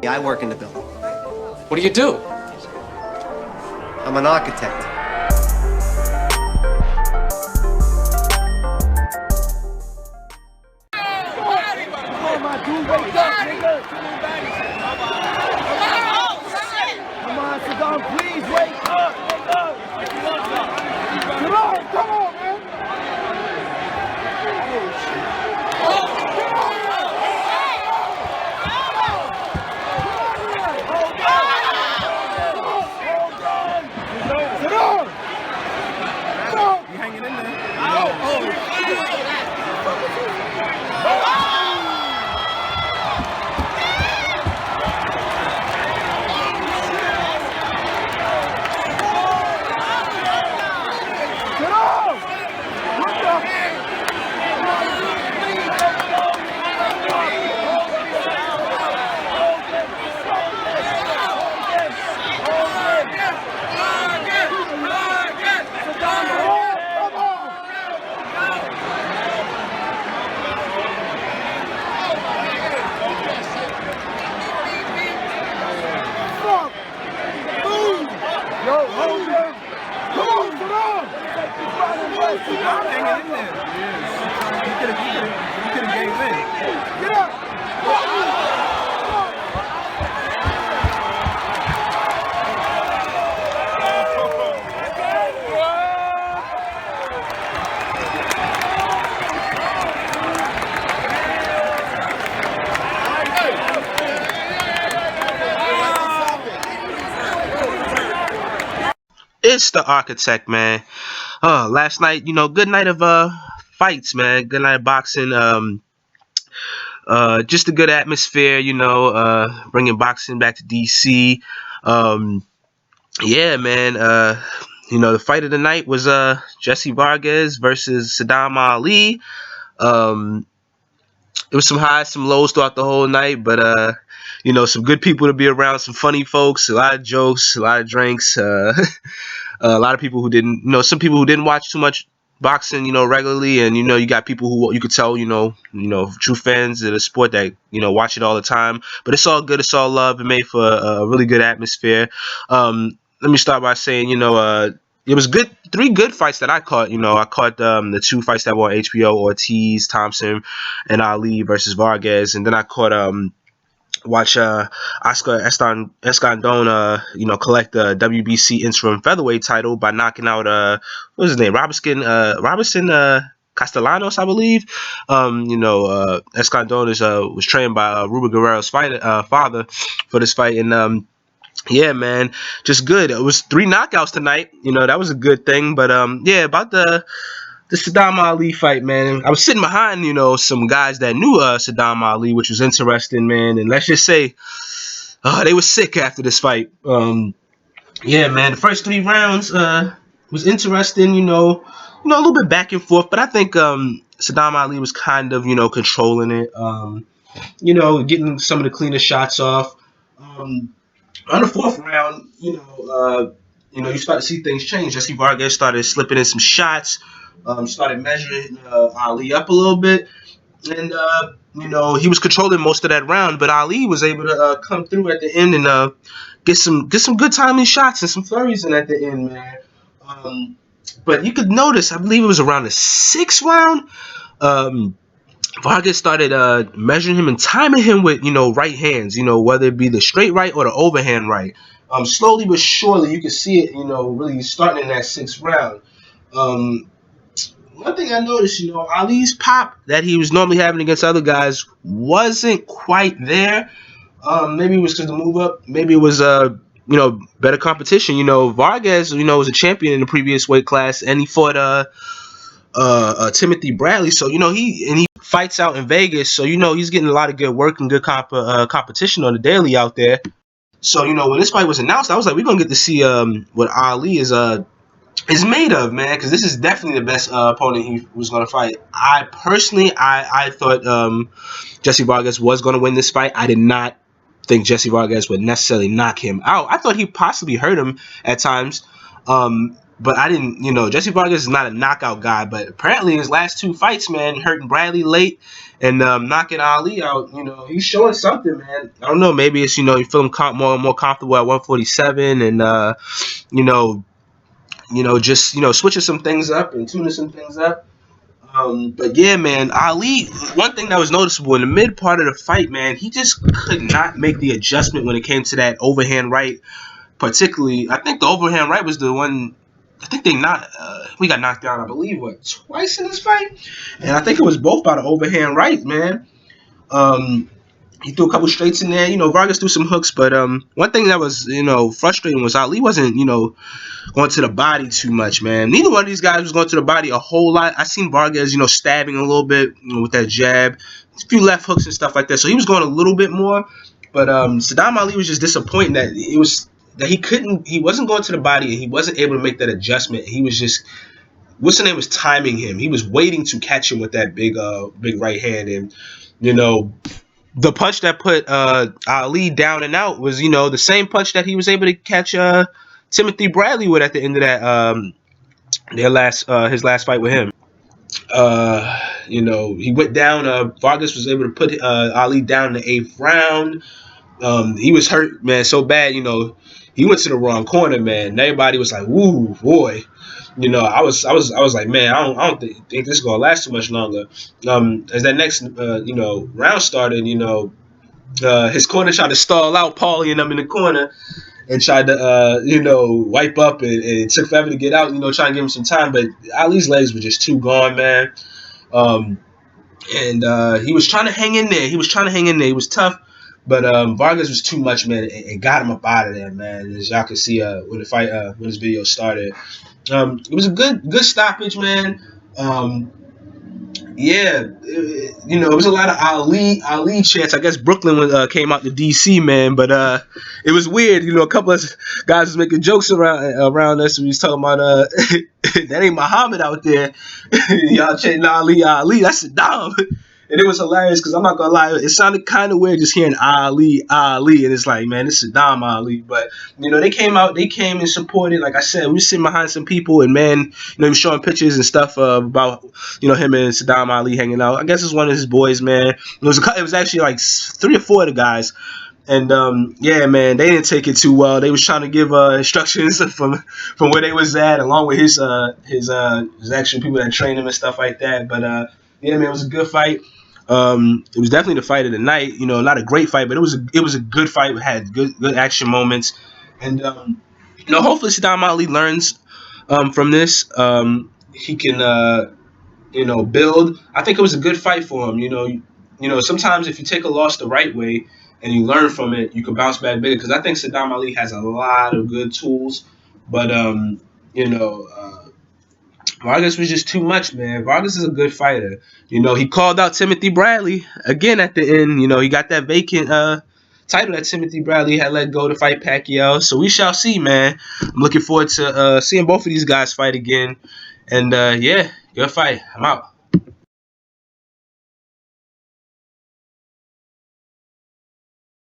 Yeah, I work in the building. What do you do? I'm an architect. Come on, dude, wake up, nigga. Come on, Sadam, please wake up, nigga. Come on, man. You hanging in there? Yo, hold him! Come on, Sadam! I'm hanging in there. Yeah. You could have gave in. Get up! It's the Architect, man. Last night, good night of fights, man. Good night of boxing. Just a good atmosphere, bringing boxing back to DC. Yeah, man. The fight of the night was Jessie Vargas versus Sadam Ali. It was some highs, some lows throughout the whole night, but some good people to be around, some funny folks, a lot of jokes, a lot of drinks, a lot of people who didn't, some people who didn't watch too much boxing, regularly, and you got people who you could tell, true fans of the sport that watch it all the time. But it's all good, it's all love, and made for a really good atmosphere. Let me start by saying, it was good. 3 good fights that I caught. I caught the 2 fights that were on HBO: Ortiz, Thompson, and Ali versus Vargas. And then I caught watch Oscar Escandón collect the WBC interim featherweight title by knocking out what was his name, Robinson Castellanos, I believe. Escandón was trained by Ruben Guerrero's father for this fight, and yeah, man, just good. It was 3 knockouts tonight. That was a good thing. But yeah, about the Sadam Ali fight, man. I was sitting behind, some guys that knew Sadam Ali, which was interesting, man. And let's just say, they were sick after this fight. Yeah, man. The first 3 rounds was interesting. A little bit back and forth, but I think Sadam Ali was kind of, controlling it. Getting some of the cleaner shots off. On the 4th round, you start to see things change. Jessie Vargas started slipping in some shots, started measuring Ali up a little bit, and he was controlling most of that round. But Ali was able to come through at the end and get some good timely shots and some flurries in at the end, man. But you could notice, I believe it was around the 6th round. Vargas started measuring him and timing him with, right hands, whether it be the straight right or the overhand right. Slowly but surely, you can see it, really starting in that 6th round. One thing I noticed, Ali's pop that he was normally having against other guys wasn't quite there. Maybe it was because the move up. Maybe it was, better competition. Vargas, was a champion in the previous weight class, and he fought Timothy Bradley. So, he fights out in Vegas. So, he's getting a lot of good work and good competition on the daily out there. So, when this fight was announced, I was like, we're going to get to see what Ali is made of, man, because this is definitely the best opponent he was going to fight. I personally thought Jessie Vargas was going to win this fight. I did not think Jessie Vargas would necessarily knock him out. I thought he possibly hurt him at times. But I didn't, Jessie Vargas is not a knockout guy, but apparently in his last 2 fights, man, hurting Bradley late and knocking Ali out, he's showing something, man. I don't know, maybe it's, you feel him more and more comfortable at 147 and, just, switching some things up and tuning some things up. But yeah, man, Ali, one thing that was noticeable in the mid part of the fight, man, he just could not make the adjustment when it came to that overhand right. Particularly, I think the overhand right was the one. I think we got knocked down, I believe, twice in this fight, and I think it was both by the overhand right, man. He threw a couple straights in there. Vargas threw some hooks, but one thing that was frustrating was Ali wasn't going to the body too much, man. Neither one of these guys was going to the body a whole lot. I seen Vargas stabbing a little bit with that jab, a few left hooks and stuff like that. So he was going a little bit more, but Sadam Ali was just disappointing that he wasn't going to the body and he wasn't able to make that adjustment. He was just, what's the name, was timing him. He was waiting to catch him with that big right hand, and the punch that put Ali down and out was the same punch that he was able to catch Timothy Bradley with at the end of that his last fight with him. He went down. Vargas was able to put Ali down in the 8th round. He was hurt, man, so bad. He went to the wrong corner, man. And everybody was like, "Woo, boy." I was like, man, I don't think this is gonna last too much longer. As that next round started, his corner tried to stall out Paulie and them in the corner and tried to wipe up, and it took forever to get out. Trying to give him some time, but Ali's legs were just too gone, man. And he was trying to hang in there. He was tough. But Vargas was too much, man. It got him up out of there, man. As y'all can see when this video started, it was a good stoppage, man. It was a lot of Ali chants. I guess Brooklyn came out to DC, man. But it was weird. A couple of guys was making jokes around us. We was talking about that ain't Muhammad out there. Y'all chanting Ali. That's Saddam. And it was hilarious because I'm not gonna lie, it sounded kind of weird just hearing Ali, and it's like, man, this is Saddam Ali. But they came and supported. Like I said, we were sitting behind some people, and man, he was showing pictures and stuff about him and Saddam Ali hanging out. I guess it's one of his boys, man. It was actually like 3 or 4 of the guys. And yeah, man, they didn't take it too well. They was trying to give instructions from where they was at, along with his actual people that trained him and stuff like that. But yeah, man, it was a good fight. It was definitely the fight of the night. Not a great fight, but it was a good fight. It had good action moments, and hopefully Sadam Ali learns from this. He can build. I think it was a good fight for him. Sometimes if you take a loss the right way and you learn from it, you can bounce back bigger. Because I think Sadam Ali has a lot of good tools, but Vargas was just too much, man. Vargas is a good fighter. He called out Timothy Bradley again at the end. He got that vacant title that Timothy Bradley had let go to fight Pacquiao. So we shall see, man. I'm looking forward to seeing both of these guys fight again. And yeah, good fight. I'm out.